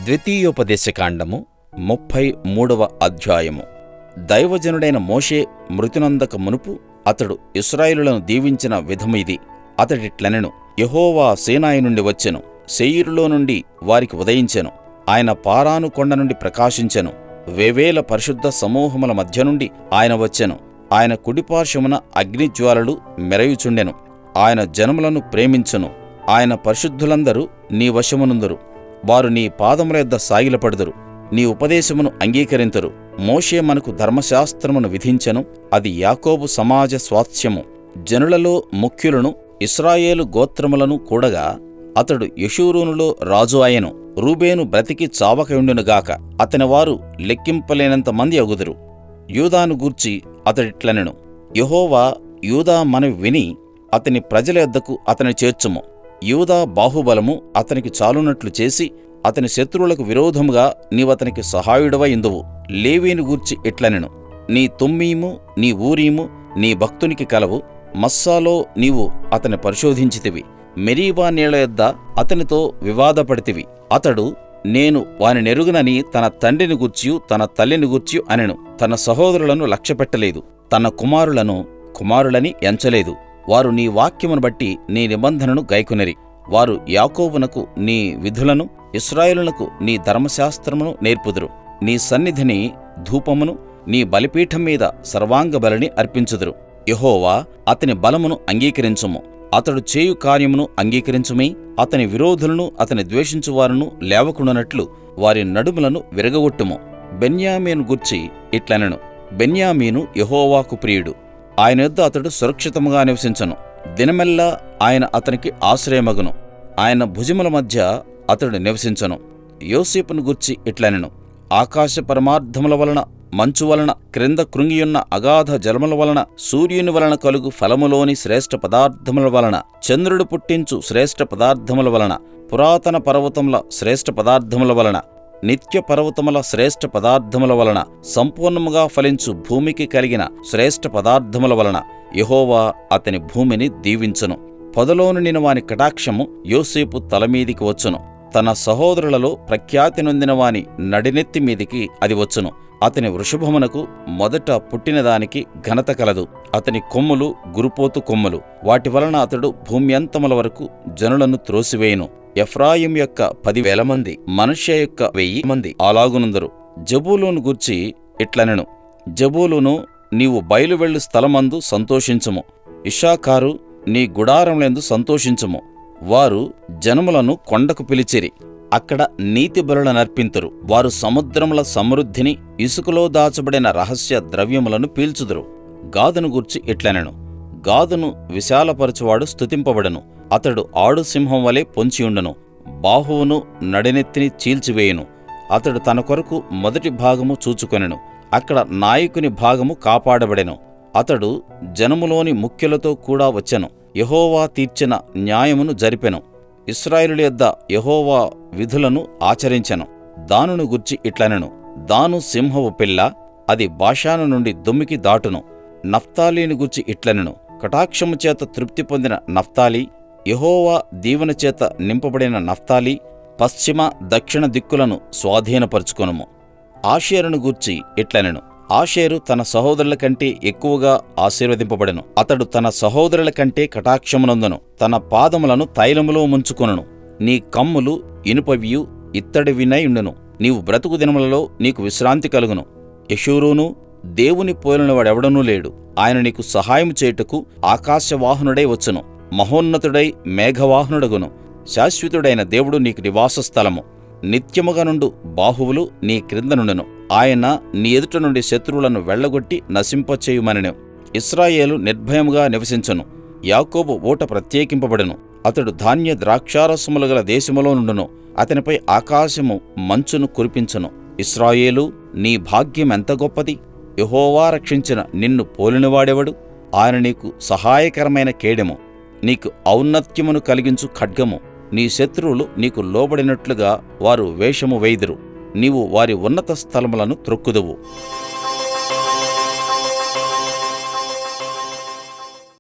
ద్వితీయోపదేశకాండము 33వ అధ్యాయము. దైవజనుడైన మోషే మృతినొందక మునుపు అతడు ఇశ్రాయేలులను దీవించిన విధమిది. అతడిట్లనెను: యెహోవా సీనాయి నుండి వచ్చెను, శేయీరులో నుండి వారికి ఉదయించెను. ఆయన పారాను కొండ నుండి ప్రకాశించెను. వేవేల పరిశుద్ధ సమూహముల మధ్య నుండి ఆయన వచ్చెను. ఆయన కుడిపార్శ్వమున అగ్నిజ్వాలలు మెరయుచుండెను. ఆయన జనములను ప్రేమించును. ఆయన పరిశుద్ధులందరూ నీ వశమునుందురు. వారు నీ పాదముల యొద్ద సాగిలపడుదురు. నీ ఉపదేశమును అంగీకరింతురు. మోషే మనకు ధర్మశాస్త్రమును విధించెను. అది యాకోబు సమాజ స్వాస్థ్యము. జనులలో ముఖ్యులను ఇశ్రాయేలు గోత్రములను కూడగా అతడు యెషూరూనులో రాజు అయెను. రూబేను బ్రతికి చావకయుండునుగాక. అతని వారు లెక్కింపలేనంత మంది అగుదురు. యూదాను గూర్చి అతడిట్లనెను: యెహోవా యూదా మనవి విని అతని ప్రజల యొద్దకు అతని చేర్చుము. యూదా బాహుబలము అతనికి చాలునట్లు చేసి అతని శత్రువులకు విరోధముగా నీవతనికి సహాయుడవై యుందువు. లేవీని గూర్చి ఇట్లనెను: నీ తుమ్మీము, నీ ఊరీము నీ భక్తునికి కలవు. మస్సాలో నీవు అతని పరిశోధించితివి. మెరీబా నీళ్ల యొద్ద అతనితో వివాదపడితివి. అతడు నేను వానినెరుగునని తన తండ్రిని గూర్చియు తన తల్లిని గూర్చియు అనెను. తన సహోదరులను లక్ష్యపెట్టలేదు. తన కుమారులను కుమారులని ఎంచలేదు. వారు నీ వాక్యమును బట్టి నీ నిబంధనను గైకొనిరి. వారు యాకోబునకు నీ విధులను, ఇశ్రాయేలునకు నీ ధర్మశాస్త్రమును నేర్పుదురు. నీ సన్నిధిని ధూపమును, నీ బలిపీఠం మీద సర్వాంగ బలిని అర్పించుదురు. యెహోవా అతని బలమును అంగీకరించుము. అతడు చేయు కార్యమును అంగీకరించుమి. అతని విరోధులను, అతని ద్వేషించువారును లేవకుండునట్లు వారి నడుములను విరగగొట్టుము. బెన్యామీను గూర్చి ఇట్లనెను: బెన్యామీను యెహోవాకు ప్రియుడు. ఆయన యొద్ద అతడు సురక్షితముగా నివసించను. దినమెల్లా ఆయన అతనికి ఆశ్రయమగును. ఆయన భుజముల మధ్య అతడు నివసించను. యోసేపును గూర్చి ఇట్లనెను: ఆకాశ పరమార్థముల వలన, మంచు వలన, క్రింద కృంగియున్న అగాధ జలముల వలన, సూర్యుని వలన కలుగు ఫలములోని శ్రేష్ఠ పదార్థముల వలన, చంద్రుడు పుట్టించు శ్రేష్ఠ పదార్థముల వలన, పురాతన పర్వతముల శ్రేష్ఠ పదార్థముల వలన, నిత్య పర్వతముల శ్రేష్ఠ పదార్థముల వలన, సంపూర్ణముగా ఫలించు భూమికి కలిగిన శ్రేష్ఠ పదార్థముల వలన యెహోవా అతని భూమిని దీవించును. పొదలోనుండిన వాని కటాక్షము యోసేపు తలమీదికి వచ్చును. తన సహోదరులలో ప్రఖ్యాతి నొందిన వాని నడినెత్తి మీదికి అది వచ్చును. అతని వృషభమునకు మొదట పుట్టినదానికి ఘనత కలదు. అతని కొమ్ములు గురుపోతు కొమ్ములు. వాటి వలన అతడు భూమ్యంతముల వరకు జనులను త్రోసివేయును. ఎఫ్రాయిం యొక్క 10,000 మంది, మనష్షే యొక్క 1,000 మంది అలాగునుందరు. జబూలూను గూర్చి ఇట్లనెను: జబూలూను, నీవు బయలువెళ్ళు స్థలమందు సంతోషించుము. ఇశ్శాఖారు, నీ గుడారములందు సంతోషించుము. వారు జనములను కొండకు పిలిచిరి. అక్కడ నీతి బలులనర్పింతురు. వారు సముద్రముల సమృద్ధిని, ఇసుకలో దాచబడిన రహస్య ద్రవ్యములను పీల్చుదురు. గాదును గూర్చి ఇట్లనెను: గాదును విశాలపరచువాడు స్తుతింపబడును. అతడు ఆడు సింహం వలె పొంచియుండును. బాహువును, నడినెత్తిని చీల్చివేయును. అతడు తన కొరకు మొదటి భాగము చూచుకొనెను. అక్కడ నాయకుని భాగము కాపాడబడెను. అతడు జనములోని ముఖ్యులతో కూడా వచ్చెను. యెహోవా తీర్చిన న్యాయమును జరిపెను. ఇశ్రాయేలు యొద్ద యెహోవా విధులను ఆచరించెను. దానును గూర్చి ఇట్లనెను: దాను సింహపు పిల్ల, అది బాషాను నుండి దుమ్మికి దాటును. నఫ్తాలీని గూర్చి ఇట్లనెను: కటాక్షము చేత తృప్తి పొందిన నఫ్తాలి, యెహోవా దీవెన చేత నింపబడిన నఫ్తాలి, పశ్చిమ దక్షిణ దిక్కులను స్వాధీనపరచుకొనుము. ఆషేరును గూర్చి ఇట్లనెను: ఆషేరు తన సహోదరుల కంటే ఎక్కువగా ఆశీర్వదింపబడెను. అతడు తన సహోదరుల కంటే కటాక్షమునందును. తన పాదములను తైలములో ముంచుకొనును. నీ కమ్ములు ఇనుపవియు ఇత్తడివినైయుండును. నీవు బ్రతుకు దినములలో నీకు విశ్రాంతి కలుగును. యెషూరూను, దేవుని పోలినవాడెవడనూ లేడు. ఆయన నీకు సహాయము చేయుటకు ఆకాశవాహనుడై వచ్చును. మహోన్నతుడై మేఘవాహనుడగును. శాశ్వతుడైన దేవుడు నీకు నివాస స్థలము. నిత్యముగా నుండు బాహువులు నీ క్రింద నుండును. ఆయన నీ ఎదుట నుండి శత్రువులను వెళ్లగొట్టి నశింపచేయుమనెను. ఇశ్రాయేలు నిర్భయముగా నివసించును. యాకోబు ఊట ప్రత్యేకింపబడును. అతడు ధాన్య ద్రాక్షారసములు గల దేశములో నుండును. అతనిపై ఆకాశము మంచును కురిపించును. ఇశ్రాయేలు, నీ భాగ్యం ఎంత గొప్పది! యెహోవా రక్షించిన నిన్ను పోలినవాడెవడు? ఆయన నీకు సహాయకరమైన కేడెము, నీకు ఔన్నత్యమును కలిగించు ఖడ్గము. నీ శత్రువులు నీకు లోబడినట్లుగా వారు వేషము వేయుదురు. నీవు వారి ఉన్నత స్థలములను త్రొక్కుదువు.